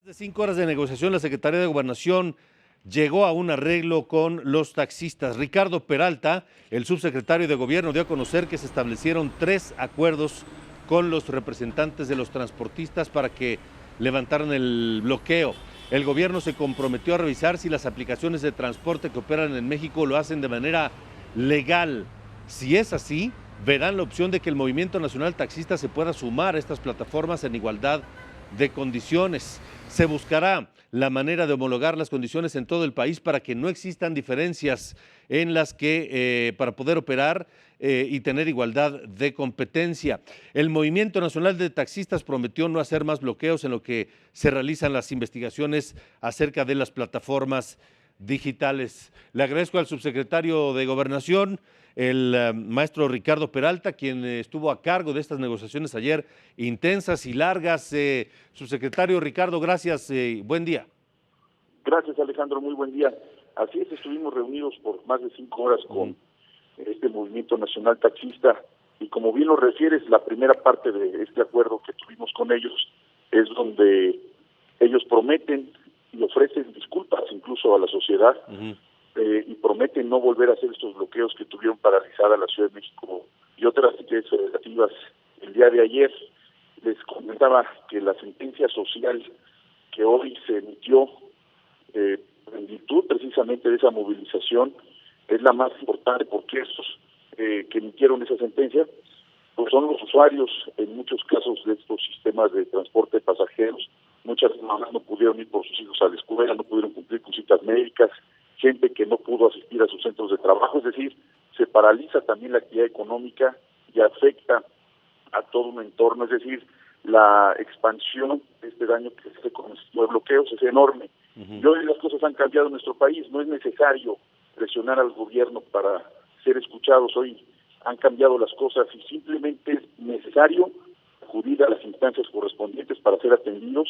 De 5 horas de negociación, la Secretaría de Gobernación llegó a un arreglo con los taxistas. Ricardo Peralta, el subsecretario de Gobierno, dio a conocer que se establecieron 3 acuerdos con los representantes de los transportistas para que levantaran el bloqueo. El gobierno se comprometió a revisar si las aplicaciones de transporte que operan en México lo hacen de manera legal. Si es así, verán la opción de que el Movimiento Nacional Taxista se pueda sumar a estas plataformas en igualdad de condiciones. Se buscará la manera de homologar las condiciones en todo el país para que no existan diferencias en las que para poder operar y tener igualdad de competencia. El Movimiento Nacional de Taxistas prometió no hacer más bloqueos en lo que se realizan las investigaciones acerca de las plataformas digitales. Le agradezco al subsecretario de Gobernación, el maestro Ricardo Peralta, quien estuvo a cargo de estas negociaciones ayer, intensas y largas. Subsecretario Ricardo, gracias, buen día. Gracias, Alejandro, muy buen día. Así es, estuvimos reunidos por más de 5 horas con este Movimiento Nacional Taxista y como bien lo refieres, la primera parte de este acuerdo que tuvimos con ellos es donde ellos prometen y ofrecen disculpas incluso a la sociedad y prometen no volver a hacer estos bloqueos que tuvieron paralizada la Ciudad de México y otras entidades federativas el día de ayer. Les comentaba que la sentencia social que hoy se emitió en virtud precisamente de esa movilización es la más importante porque esos que emitieron esa sentencia pues son los usuarios en muchos casos de estos sistemas de transporte de pasajeros. Muchas mamás no pudieron ir por sus hijos a la escuela, no pudieron cumplir con citas médicas, gente que no pudo asistir a sus centros de trabajo, es decir, se paraliza también la actividad económica y afecta a todo un entorno, es decir, la expansión de este daño que se hace con los bloqueos es enorme. Y hoy las cosas han cambiado en nuestro país, no es necesario presionar al gobierno para ser escuchados, hoy han cambiado las cosas y simplemente es necesario acudir a las instancias correspondientes para ser atendidos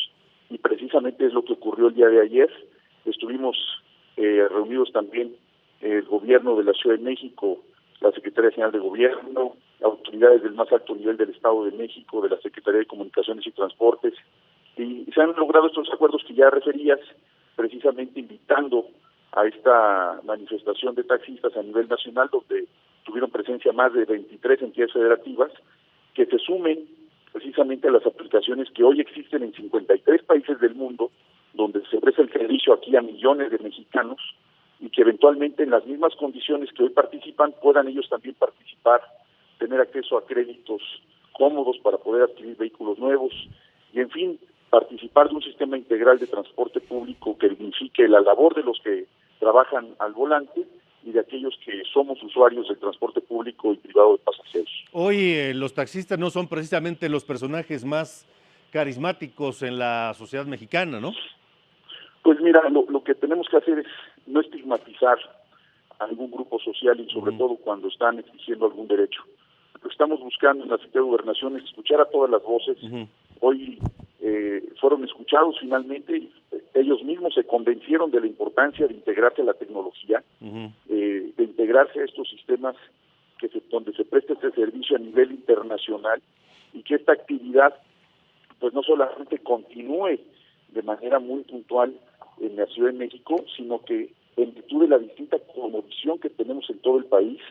y precisamente es lo que ocurrió el día de ayer. Estuvimos reunidos también el gobierno de la Ciudad de México, la Secretaría General de Gobierno, autoridades del más alto nivel del Estado de México, de la Secretaría de Comunicaciones y Transportes, y se han logrado estos acuerdos que ya referías, precisamente invitando a esta manifestación de taxistas a nivel nacional, donde tuvieron presencia más de 23 entidades federativas, que se sumen precisamente a las aplicaciones que hoy existen en 53 países del mundo, donde se ofrece el servicio aquí a millones de mexicanos, y que eventualmente en las mismas condiciones que hoy participan, puedan ellos también participar, tener acceso a créditos cómodos para poder adquirir vehículos nuevos, y en fin, participar de un sistema integral de transporte público que dignifique la labor de los que trabajan al volante y de aquellos que somos usuarios del transporte público y privado de pasajeros. Hoy los taxistas no son precisamente los personajes más carismáticos en la sociedad mexicana, ¿no? Pues mira, lo que tenemos que hacer es no estigmatizar a algún grupo social y sobre todo cuando están exigiendo algún derecho. Lo que estamos buscando en la Secretaría de Gobernación es escuchar a todas las voces. Hoy fueron escuchados finalmente, ellos mismos se convencieron de la importancia de integrarse a la tecnología, de integrarse a estos sistemas donde se presta este servicio a nivel internacional y que esta actividad pues no solamente continúe de manera muy puntual en la Ciudad de México, sino que en virtud de la distinta cosmovisión que tenemos en todo el país,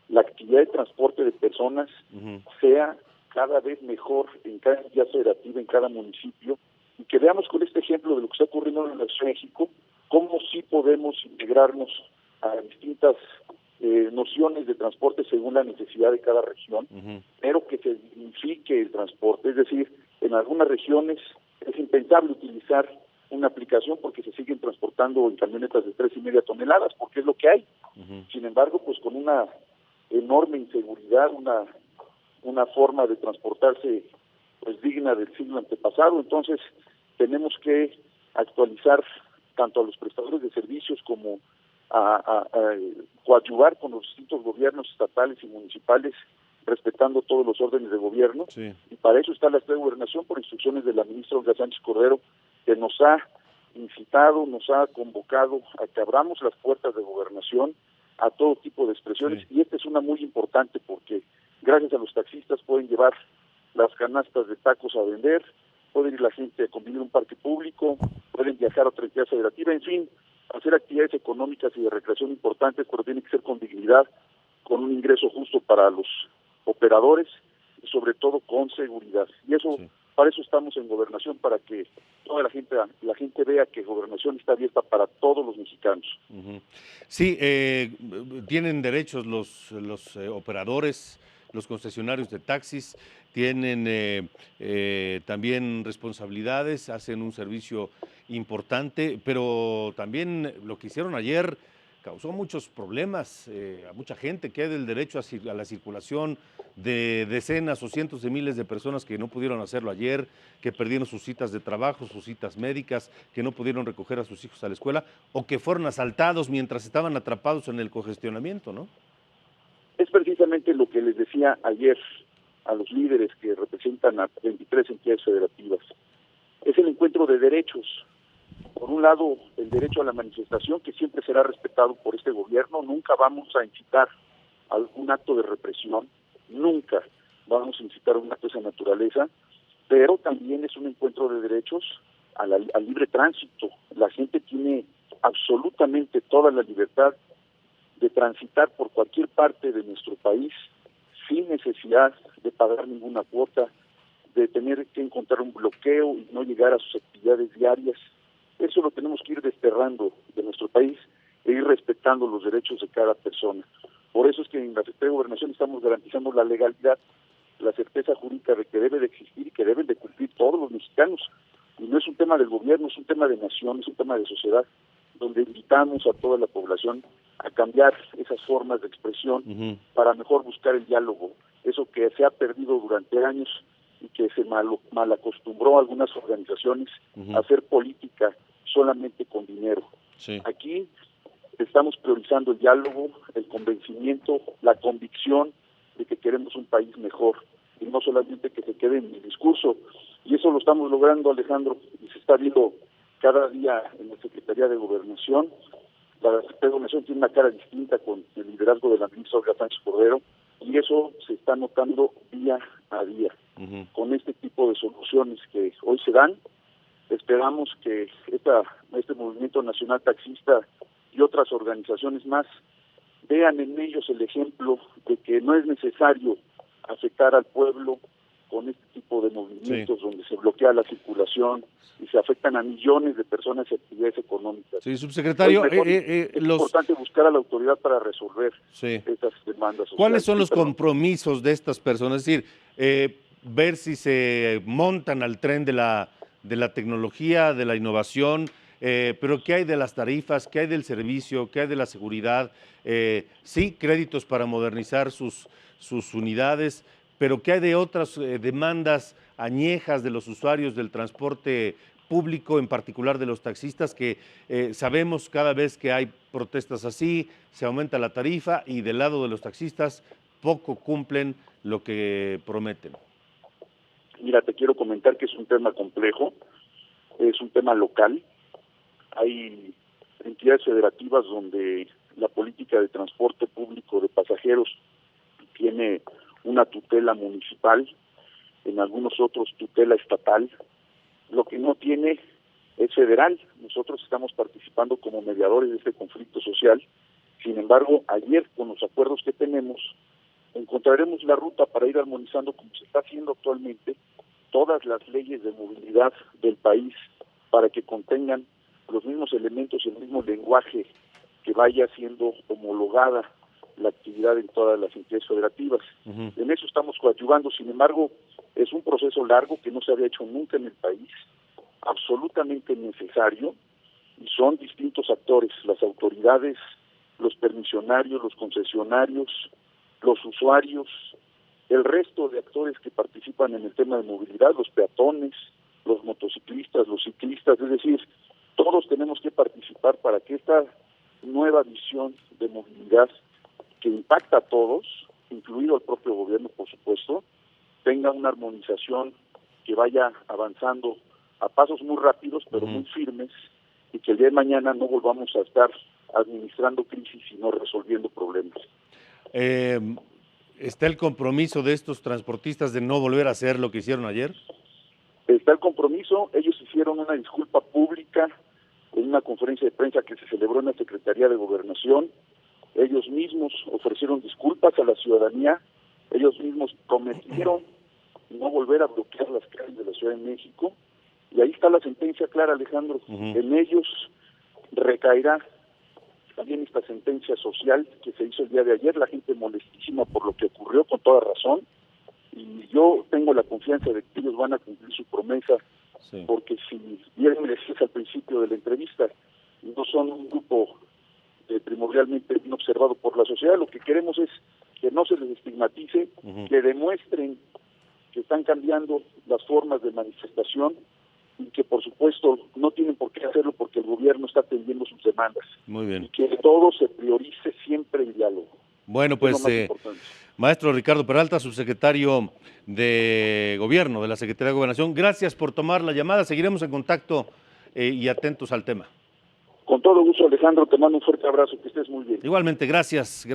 la actividad de transporte de personas sea cada vez mejor en cada entidad federativa, en cada municipio, y que veamos con este ejemplo de lo que está ocurriendo en la Ciudad de México, cómo sí podemos integrarnos a distintas nociones de transporte según la necesidad de cada región, pero que se dignifique el transporte, es decir, en algunas regiones es impensable utilizar una aplicación porque se siguen transportando en camionetas de 3.5 toneladas, porque es lo que hay. Sin embargo, pues con una enorme inseguridad, una forma de transportarse pues digna del siglo antepasado. Entonces tenemos que actualizar tanto a los prestadores de servicios como a coadyuvar con los distintos gobiernos estatales y municipales, respetando todos los órdenes de gobierno, y para eso está la Secretaría de Gobernación por instrucciones de la ministra Olga Sánchez Cordero, que nos ha incitado, nos ha convocado a que abramos las puertas de gobernación a todo tipo de expresiones, y esta es una muy importante porque gracias a los taxistas pueden llevar las canastas de tacos a vender, puede ir la gente a convivir en un parque público, pueden viajar a otra entidad federativa, en fin, hacer actividades económicas y de recreación importantes, pero tiene que ser con dignidad, con un ingreso justo para los operadores y sobre todo con seguridad. Y eso, sí, para eso estamos en Gobernación, para que toda la gente vea que Gobernación está abierta para todos los mexicanos. Sí, tienen derechos los operadores, los concesionarios de taxis, tienen también responsabilidades, hacen un servicio importante, pero también lo que hicieron ayer causó muchos problemas a mucha gente que hay del derecho a la circulación de decenas o cientos de miles de personas que no pudieron hacerlo ayer, que perdieron sus citas de trabajo, sus citas médicas, que no pudieron recoger a sus hijos a la escuela o que fueron asaltados mientras estaban atrapados en el congestionamiento, ¿no? Es precisamente lo que les decía ayer a los líderes que representan a 23 entidades federativas. Es el encuentro de derechos. Por un lado, el derecho a la manifestación, que siempre será respetado por este gobierno. Nunca vamos a incitar a algún acto de represión, nunca vamos a incitar a un acto de esa naturaleza, pero también es un encuentro de derechos al libre tránsito. La gente tiene absolutamente toda la libertad de transitar por cualquier parte de nuestro país sin necesidad de pagar ninguna cuota, de tener que encontrar un bloqueo y no llegar a sus actividades diarias. Eso lo tenemos que ir desterrando de nuestro país e ir respetando los derechos de cada persona. Por eso es que en la Secretaría de Gobernación estamos garantizando la legalidad, la certeza jurídica de que debe de existir y que deben de cumplir todos los mexicanos. Y no es un tema del gobierno, es un tema de nación, es un tema de sociedad, donde invitamos a toda la población a cambiar esas formas de expresión para mejor buscar el diálogo, eso que se ha perdido durante años y que se mal acostumbró a algunas organizaciones a hacer política solamente con dinero. Sí. Aquí estamos priorizando el diálogo, el convencimiento, la convicción de que queremos un país mejor y no solamente que se quede en el discurso. Y eso lo estamos logrando, Alejandro, y se está viendo cada día en la Secretaría de Gobernación. La Secretaría de Gobernación tiene una cara distinta con el liderazgo de la ministra Olga Sánchez Cordero, y eso se está notando día a día. Con este tipo de soluciones que hoy se dan, esperamos que este movimiento nacional taxista y otras organizaciones más vean en ellos el ejemplo de que no es necesario afectar al pueblo con este tipo de movimientos, sí, donde se bloquea la circulación y se afectan a millones de personas y actividades económicas. Sí, subsecretario, es importante buscar a la autoridad para resolver, sí, estas demandas sociales. ¿Cuáles son los compromisos de estas personas? Es decir, ver si se montan al tren de la tecnología, de la innovación, pero ¿qué hay de las tarifas? ¿Qué hay del servicio? ¿Qué hay de la seguridad? Sí, créditos para modernizar sus unidades, pero ¿qué hay de otras demandas añejas de los usuarios del transporte público, en particular de los taxistas, que sabemos cada vez que hay protestas así, se aumenta la tarifa y del lado de los taxistas poco cumplen lo que prometen? Mira, te quiero comentar que es un tema complejo, es un tema local. Hay entidades federativas donde la política de transporte público de pasajeros tiene una tutela municipal, en algunos otros tutela estatal. Lo que no tiene es federal. Nosotros estamos participando como mediadores de este conflicto social. Sin embargo, ayer, con los acuerdos que tenemos, encontraremos la ruta para ir armonizando, como se está haciendo actualmente, todas las leyes de movilidad del país para que contengan los mismos elementos y el mismo lenguaje, que vaya siendo homologada la actividad en todas las entidades federativas. En eso estamos coadyuvando. Sin embargo, es un proceso largo que no se había hecho nunca en el país, absolutamente necesario, y son distintos actores, las autoridades, los permisionarios, los concesionarios, los usuarios, el resto de actores que participan en el tema de movilidad, los peatones, los motociclistas, los ciclistas, es decir, todos tenemos que participar para que esta nueva visión de movilidad que impacta a todos, incluido al propio gobierno, por supuesto, tenga una armonización que vaya avanzando a pasos muy rápidos, pero muy firmes, y que el día de mañana no volvamos a estar administrando crisis y no resolviendo problemas. ¿Está el compromiso de estos transportistas de no volver a hacer lo que hicieron ayer? está el compromiso. Ellos hicieron una disculpa pública en una conferencia de prensa que se celebró en la Secretaría de Gobernación. Ellos mismos ofrecieron disculpas a la ciudadanía, ellos mismos prometieron no volver a bloquear las calles de la Ciudad de México, y ahí está la sentencia clara, Alejandro. En ellos recaerá también esta sentencia social que se hizo el día de ayer, la gente molestísima por lo que ocurrió, con toda razón, y yo tengo la confianza de que ellos van a cumplir su promesa, porque si bien me decías al principio de la entrevista, no son un grupo primordialmente bien observado por la sociedad. Lo que queremos es que no se les estigmatice, que demuestren que están cambiando las formas de manifestación y que por supuesto no tienen por qué hacerlo porque el gobierno está atendiendo sus demandas. Muy bien. Y que todo se priorice siempre el diálogo. Bueno, pues maestro Ricardo Peralta, subsecretario de Gobierno de la Secretaría de Gobernación, gracias por tomar la llamada. Seguiremos en contacto y atentos al tema. Con todo gusto, Alejandro, te mando un fuerte abrazo, que estés muy bien. Igualmente, gracias.